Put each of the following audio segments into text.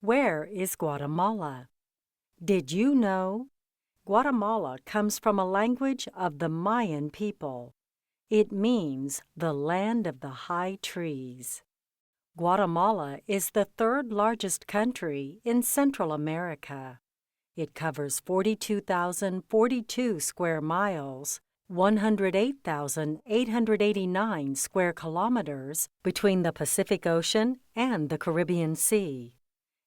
Where is Guatemala? Did you know? Guatemala comes from a language of the Mayan people. It means the land of the high trees. Guatemala is the third largest country in Central America. It covers 42,042 square miles, 108,889 square kilometers between the Pacific Ocean and the Caribbean Sea.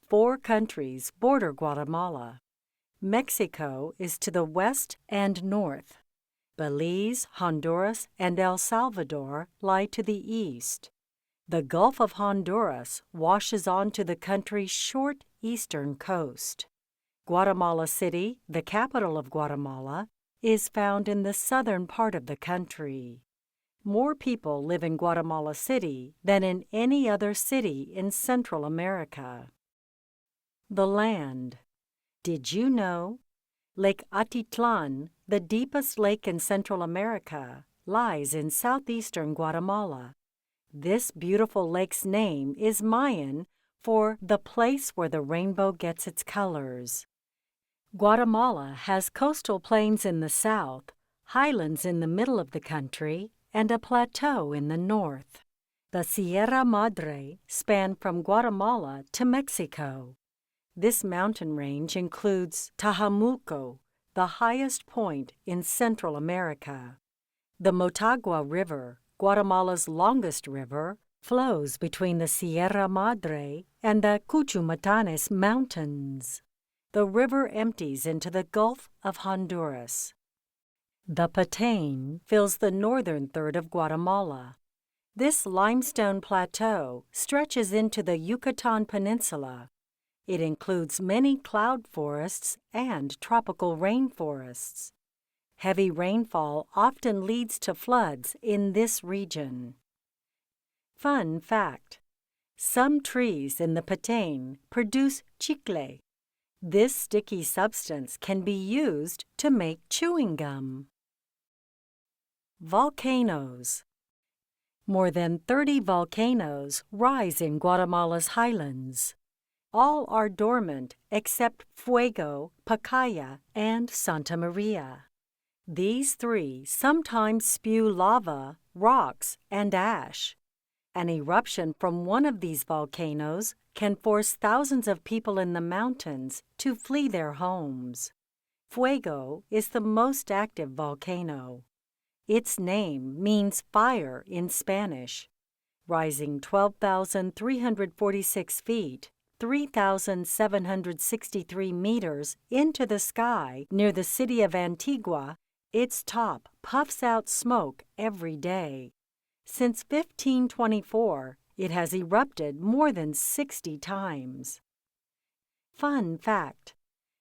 4 countries border Guatemala. Mexico is to the west and north. Belize, Honduras, and El Salvador lie to the east. The Gulf of Honduras washes onto the country's short eastern coast. Guatemala City, the capital of Guatemala, is found in the southern part of the country. More people live in Guatemala City than in any other city in Central America. The land. Did you know? Lake Atitlan, the deepest lake in Central America, lies in southeastern Guatemala. This beautiful lake's name is Mayan for the place where the rainbow gets its colors. Guatemala has coastal plains in the south, highlands in the middle of the country, and a plateau in the north. The Sierra Madre span from Guatemala to Mexico. This mountain range includes Tajumulco, the highest point in Central America. The Motagua River, Guatemala's longest river, flows between the Sierra Madre and the Cuchumatanes Mountains. The river empties into the Gulf of Honduras. The Patane fills the northern third of Guatemala. This limestone plateau stretches into the Yucatan Peninsula. It includes many cloud forests and tropical rainforests. Heavy rainfall often leads to floods in this region. Fun fact: some trees in the Patane produce chicle. This sticky substance can be used to make chewing gum. Volcanoes. More than 30 volcanoes rise in Guatemala's highlands. All are dormant except Fuego, Pacaya, and Santa Maria. These 3 sometimes spew lava, rocks, and ash. An eruption from one of these volcanoes can force thousands of people in the mountains to flee their homes. Fuego is the most active volcano. Its name means fire in Spanish. Rising 12,346 feet, 3,763 meters into the sky near the city of Antigua, its top puffs out smoke every day. Since 1524, it has erupted more than 60 times. Fun fact: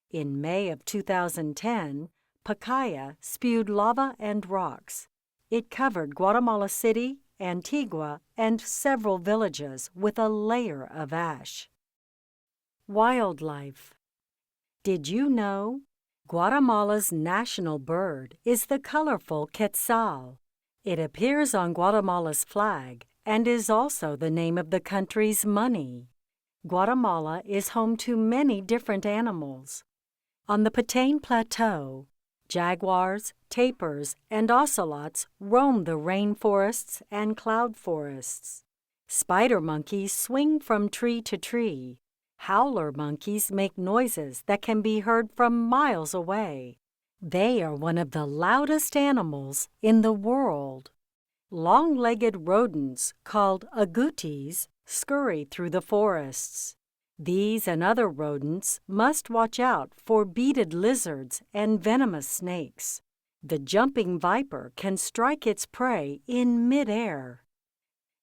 in May of 2010, Pacaya spewed lava and rocks. It covered Guatemala City, Antigua, and several villages with a layer of ash. Wildlife. Did you know? Guatemala's national bird is the colorful quetzal. It appears on Guatemala's flag and is also the name of the country's money. Guatemala is home to many different animals. On the Patane Plateau, jaguars, tapirs, and ocelots roam the rainforests and cloud forests. Spider monkeys swing from tree to tree. Howler monkeys make noises that can be heard from miles away. They are one of the loudest animals in the world. Long-legged rodents called agoutis scurry through the forests. These and other rodents must watch out for beaded lizards and venomous snakes. The jumping viper can strike its prey in midair.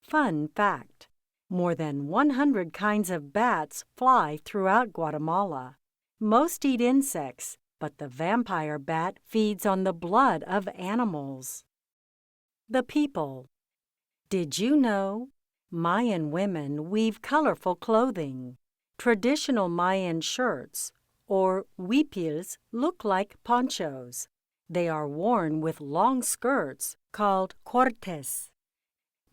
Fun fact: more than 100 kinds of bats fly throughout Guatemala. Most eat insects, but the vampire bat feeds on the blood of animals. The people. Did you know? Mayan women weave colorful clothing. Traditional Mayan shirts, or huipils, look like ponchos. They are worn with long skirts called cortes.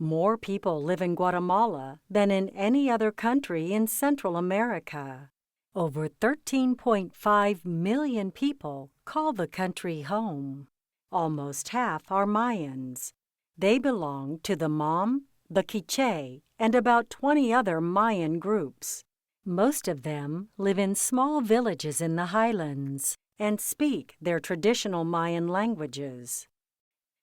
More people live in Guatemala than in any other country in Central America. Over 13.5 million people call the country home. Almost half are Mayans. They belong to the Mam, the Quiche, and about 20 other Mayan groups. Most of them live in small villages in the highlands and speak their traditional Mayan languages.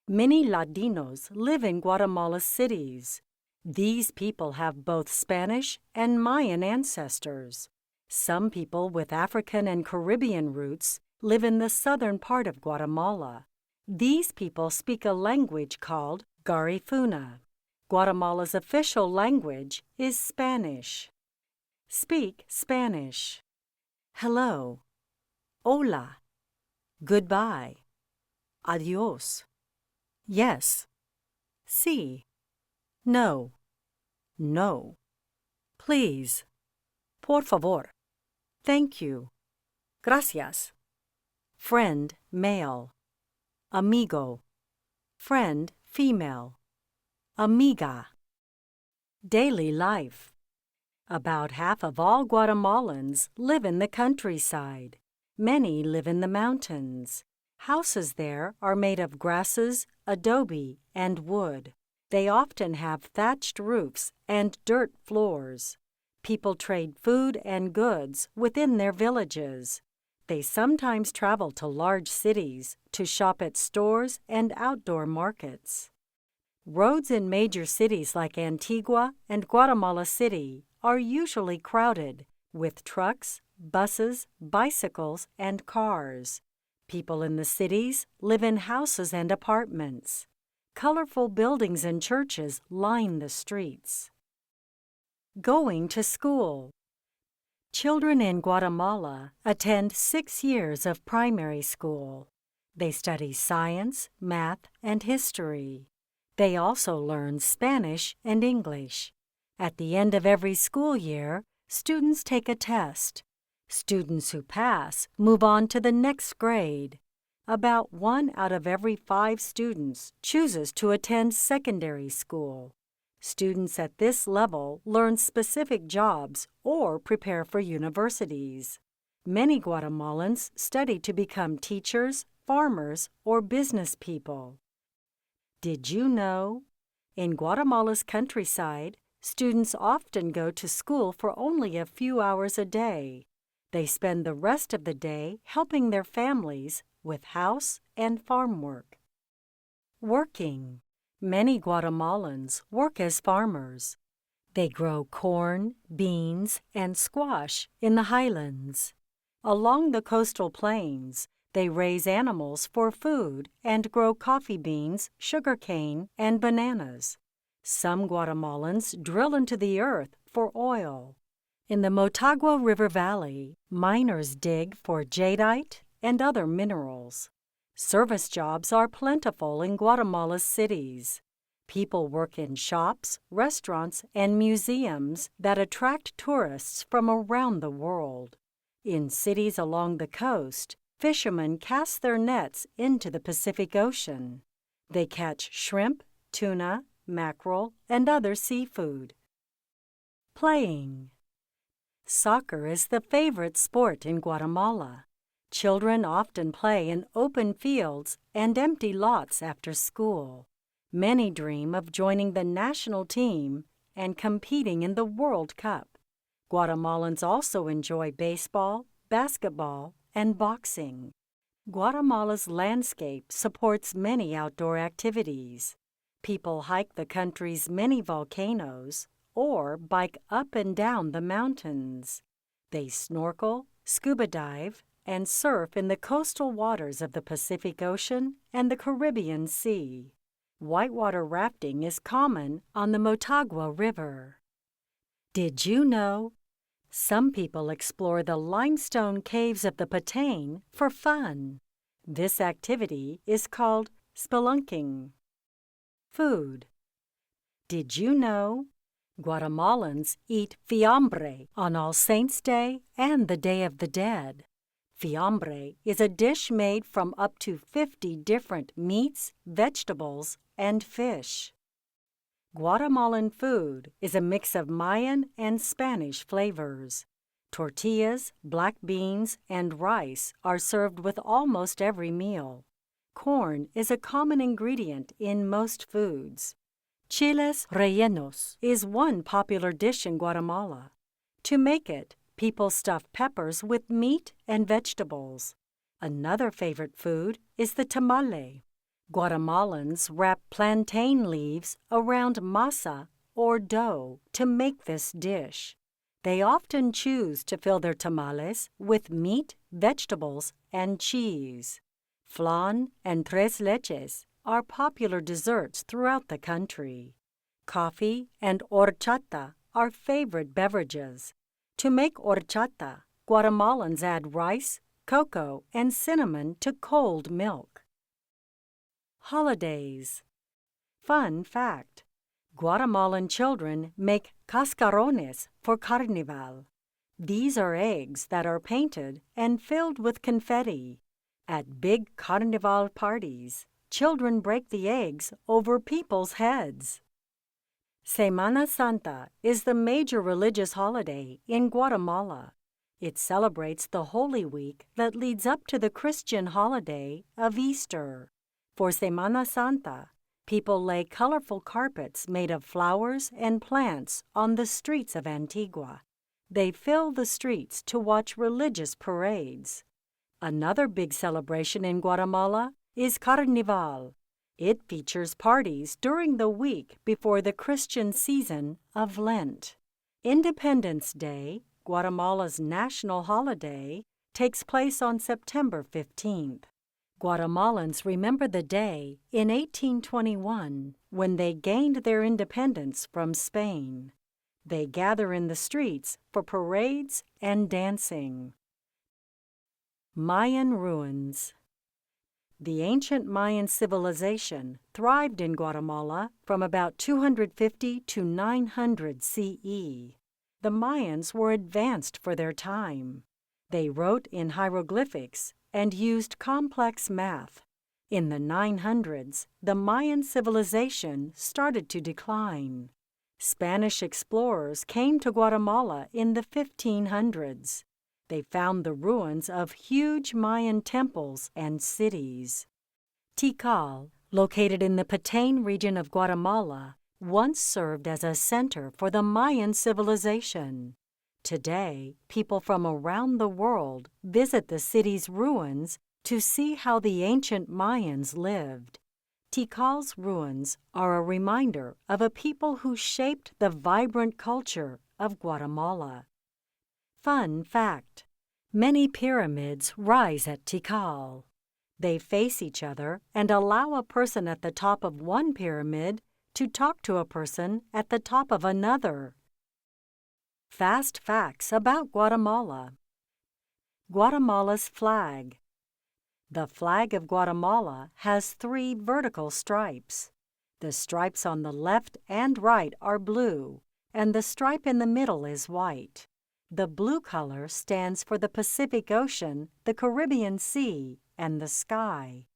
Many Latinos live in Guatemala's cities. These people have both Spanish and Mayan ancestors. Some people with African and Caribbean roots live in the southern part of Guatemala. These people speak a language called Garifuna. Guatemala's official language is Spanish. Speak Spanish. Hello. Hola. Goodbye. Adios. Yes. Sí. No. No. Please. Por favor. Thank you. Gracias. Friend, male. Amigo. Friend, female. Amiga. Daily life. About half of all Guatemalans live in the countryside. Many live in the mountains. Houses there are made of grasses, adobe, and wood. They often have thatched roofs and dirt floors. People trade food and goods within their villages. They sometimes travel to large cities to shop at stores and outdoor markets. Roads in major cities like Antigua and Guatemala City are usually crowded with trucks, buses, bicycles, and cars. People in the cities live in houses and apartments. Colorful buildings and churches line the streets. Going to school. Children in Guatemala attend 6 years of primary school. They study science, math, and history. They also learn Spanish and English. At the end of every school year, students take a test. Students who pass move on to the next grade. About 1 out of every 5 students chooses to attend secondary school. Students at this level learn specific jobs or prepare for universities. Many Guatemalans study to become teachers, farmers, or business people. Did you know? In Guatemala's countryside, students often go to school for only a few hours a day. They spend the rest of the day helping their families with house and farm work. Working. Many Guatemalans work as farmers. They grow corn, beans, and squash in the highlands. Along the coastal plains, they raise animals for food and grow coffee beans, sugarcane, and bananas. Some Guatemalans drill into the earth for oil. In the Motagua River Valley, miners dig for jadeite and other minerals. Service jobs are plentiful in Guatemala's cities. People work in shops, restaurants, and museums that attract tourists from around the world. In cities along the coast, fishermen cast their nets into the Pacific Ocean. They catch shrimp, tuna, mackerel, and other seafood. Playing. Soccer is the favorite sport in Guatemala. Children often play in open fields and empty lots after school. Many dream of joining the national team and competing in the World Cup. Guatemalans also enjoy baseball, basketball, and boxing. Guatemala's landscape supports many outdoor activities. People hike the country's many volcanoes or bike up and down the mountains. They snorkel, scuba dive, and surf in the coastal waters of the Pacific Ocean and the Caribbean Sea. Whitewater rafting is common on the Motagua River. Did you know? Some people explore the limestone caves of the Patane for fun. This activity is called spelunking. Food. Did you know? Guatemalans eat fiambre on All Saints' Day and the Day of the Dead. Fiambre is a dish made from up to 50 different meats, vegetables, and fish. Guatemalan food is a mix of Mayan and Spanish flavors. Tortillas, black beans, and rice are served with almost every meal. Corn is a common ingredient in most foods. Chiles rellenos is one popular dish in Guatemala. To make it, people stuff peppers with meat and vegetables. Another favorite food is the tamale. Guatemalans wrap plantain leaves around masa or dough to make this dish. They often choose to fill their tamales with meat, vegetables, and cheese. Flan and tres leches are popular desserts throughout the country. Coffee and horchata are favorite beverages. To make horchata, Guatemalans add rice, cocoa, and cinnamon to cold milk. Holidays. Fun fact: Guatemalan children make cascarones for Carnival. These are eggs that are painted and filled with confetti. At big Carnival parties, children break the eggs over people's heads. Semana Santa is the major religious holiday in Guatemala. It celebrates the Holy Week that leads up to the Christian holiday of Easter. For Semana Santa, people lay colorful carpets made of flowers and plants on the streets of Antigua. They fill the streets to watch religious parades. Another big celebration in Guatemala is Carnival. It features parties during the week before the Christian season of Lent. Independence Day, Guatemala's national holiday, takes place on September 15th. Guatemalans remember the day in 1821 when they gained their independence from Spain. They gather in the streets for parades and dancing. Mayan ruins. The ancient Mayan civilization thrived in Guatemala from about 250 to 900 CE. The Mayans were advanced for their time. They wrote in hieroglyphics and used complex math. In the 900s, the Mayan civilization started to decline. Spanish explorers came to Guatemala in the 1500s. They found the ruins of huge Mayan temples and cities. Tikal, located in the Petén region of Guatemala, once served as a center for the Mayan civilization. Today, people from around the world visit the city's ruins to see how the ancient Mayans lived. Tikal's ruins are a reminder of a people who shaped the vibrant culture of Guatemala. Fun fact: many pyramids rise at Tikal. They face each other and allow a person at the top of one pyramid to talk to a person at the top of another. Fast facts about Guatemala. Guatemala's flag. The flag of Guatemala has 3 vertical stripes. The stripes on the left and right are blue, and the stripe in the middle is white. The blue color stands for the Pacific Ocean, the Caribbean Sea, and the sky.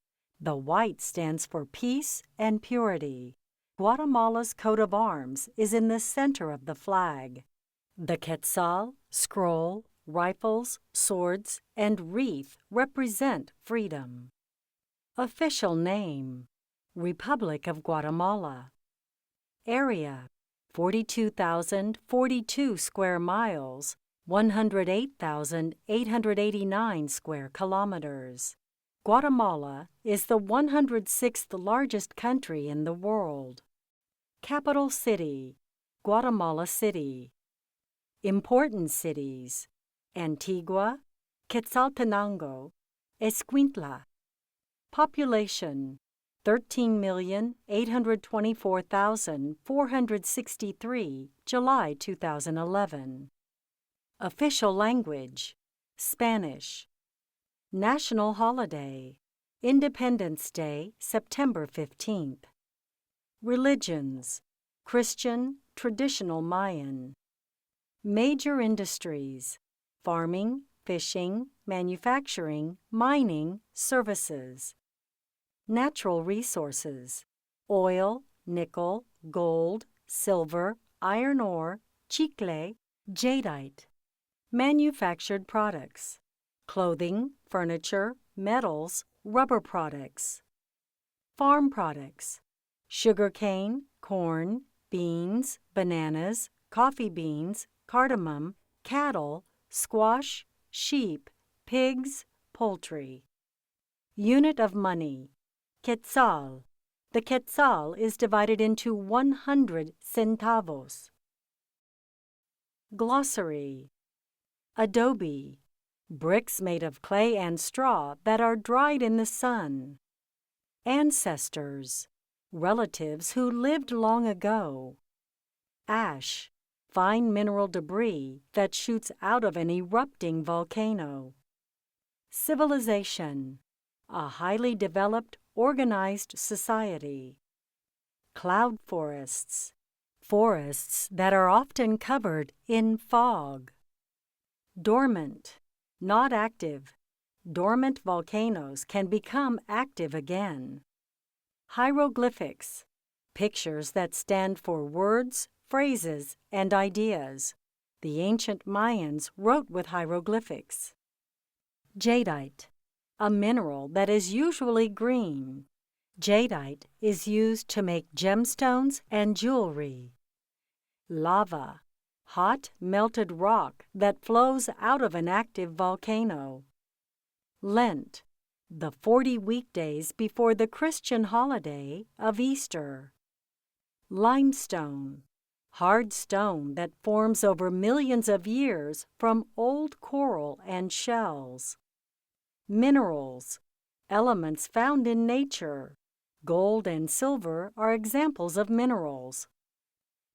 The white stands for peace and purity. Guatemala's coat of arms is in the center of the flag. The quetzal, scroll, rifles, swords, and wreath represent freedom. Official name: Republic of Guatemala. Area: 42,042 square miles, 108,889 square kilometers. Guatemala is the 106th largest country in the world. Capital city: Guatemala City. Important cities: Antigua, Quetzaltenango, Escuintla. Population: 13,824,463, July 2011. Official language: Spanish. National holiday: Independence Day, September 15th. Religions: Christian, traditional Mayan. Major industries: farming, fishing, manufacturing, mining, services. Natural resources: oil, nickel, gold, silver, iron ore, chicle, jadeite. Manufactured products: clothing, furniture, metals, rubber products. Farm products: sugarcane, corn, beans, bananas, coffee beans, cardamom, cattle, squash, sheep, pigs, poultry. Unit of money: quetzal. The quetzal is divided into 100 centavos. Glossary: adobe, bricks made of clay and straw that are dried in the sun. Ancestors, relatives who lived long ago. Ash, fine mineral debris that shoots out of an erupting volcano. Civilization, a highly developed, organized society. Cloud forests, forests that are often covered in fog. Dormant, not active. Dormant volcanoes can become active again. Hieroglyphics, pictures that stand for words, phrases, and ideas. The ancient Mayans wrote with hieroglyphics. Jadeite, a mineral that is usually green. Jadeite is used to make gemstones and jewelry. Lava, hot melted rock that flows out of an active volcano. Lent, the 40 weekdays before the Christian holiday of Easter. Limestone, hard stone that forms over millions of years from old coral and shells. Minerals, elements found in nature. Gold and silver are examples of minerals.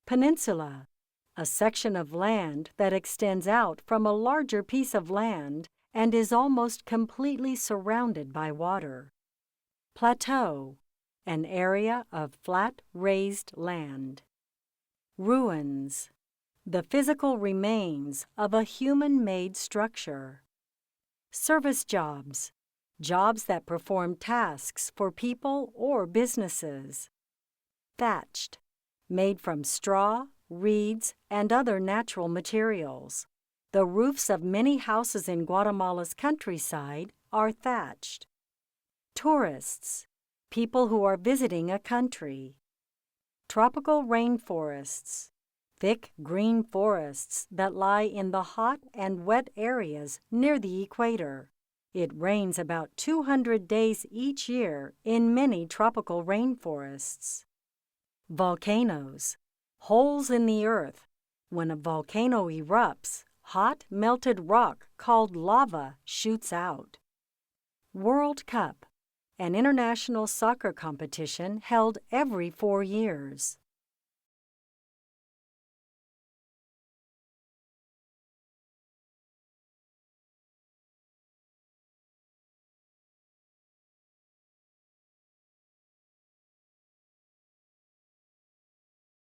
Peninsula, a section of land that extends out from a larger piece of land and is almost completely surrounded by water. Plateau, an area of flat, raised land. Ruins, the physical remains of a human-made structure. Service jobs, jobs that perform tasks for people or businesses. Thatched, made from straw, reeds, and other natural materials. The roofs of many houses in Guatemala's countryside are thatched. Tourists, people who are visiting a country. Tropical rainforests, thick green forests that lie in the hot and wet areas near the equator. It rains about 200 days each year in many tropical rainforests. Volcanoes, holes in the earth. When a volcano erupts, hot melted rock called lava shoots out. World Cup, an international soccer competition held every 4 years.